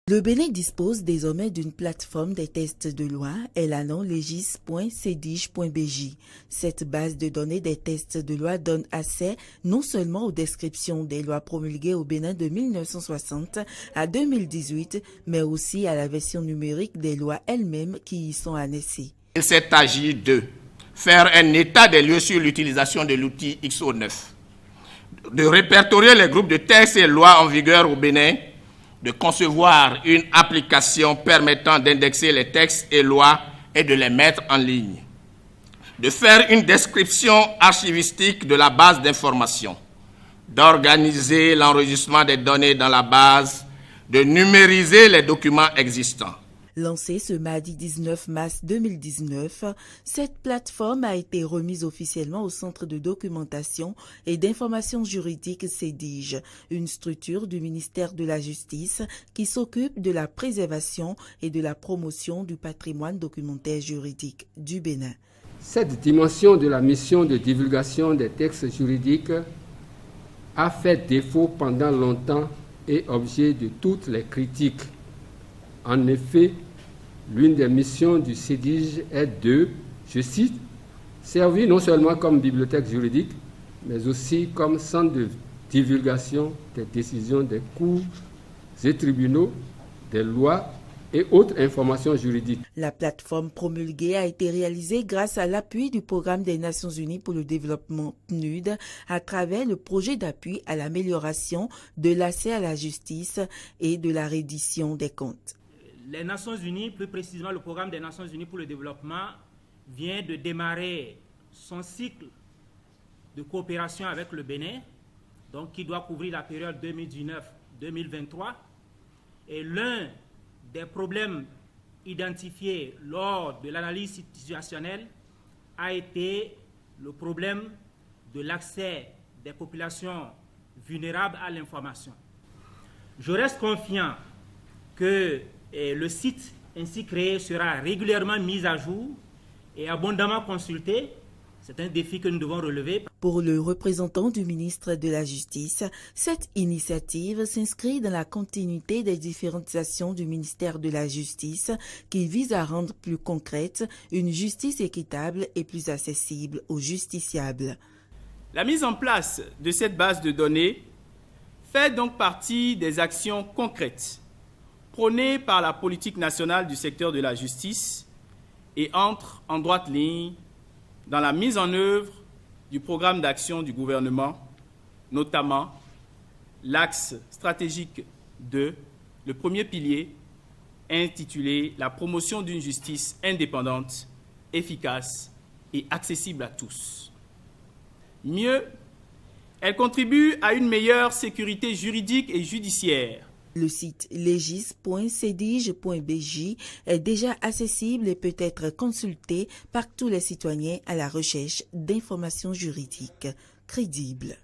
Le Bénin dispose désormais d'une plateforme des tests de loi, elle a nom legis.cedige.bj. Cette base de données des tests de loi donne accès non seulement aux descriptions des lois promulguées au Bénin de 1960 à 2018, mais aussi à la version numérique des lois elles-mêmes qui y sont annoncées. Il s'est agi de faire un état des lieux sur l'utilisation de l'outil XO9, de répertorier les groupes de textes et lois en vigueur au Bénin, de concevoir une application permettant d'indexer les textes et lois et de les mettre en ligne, de faire une description archivistique de la base d'information, d'organiser l'enregistrement des données dans la base, de numériser les documents existants. Lancée ce mardi 19 mars 2019, cette plateforme a été remise officiellement au Centre de documentation et d'information juridique CEDIGE, une structure du ministère de la Justice qui s'occupe de la préservation et de la promotion du patrimoine documentaire juridique du Bénin. Cette dimension de la mission de divulgation des textes juridiques a fait défaut pendant longtemps et objet de toutes les critiques. En effet, l'une des missions du CEDIGE est de, je cite, servir non seulement comme bibliothèque juridique, mais aussi comme centre de divulgation des décisions des cours et tribunaux, des lois et autres informations juridiques. La plateforme promulguée a été réalisée grâce à l'appui du Programme des Nations Unies pour le développement PNUD à travers le projet d'appui à l'amélioration de l'accès à la justice et de la reddition des comptes. Les Nations Unies, plus précisément le Programme des Nations Unies pour le développement, vient de démarrer son cycle de coopération avec le Bénin, donc qui doit couvrir la période 2019-2023. Et l'un des problèmes identifiés lors de l'analyse situationnelle a été le problème de l'accès des populations vulnérables à l'information. Je reste confiant que le site ainsi créé sera régulièrement mis à jour et abondamment consulté. C'est un défi que nous devons relever. Pour le représentant du ministre de la Justice, cette initiative s'inscrit dans la continuité des différentes actions du ministère de la Justice qui visent à rendre plus concrète une justice équitable et plus accessible aux justiciables. La mise en place de cette base de données fait donc partie des actions concrètes prônée par la politique nationale du secteur de la justice et entre en droite ligne dans la mise en œuvre du programme d'action du gouvernement, notamment l'axe stratégique 2, le premier pilier, intitulé « La promotion d'une justice indépendante, efficace et accessible à tous ». Mieux, elle contribue à une meilleure sécurité juridique et judiciaire. Le site legis.cedige.bj est déjà accessible et peut être consulté par tous les citoyens à la recherche d'informations juridiques crédibles.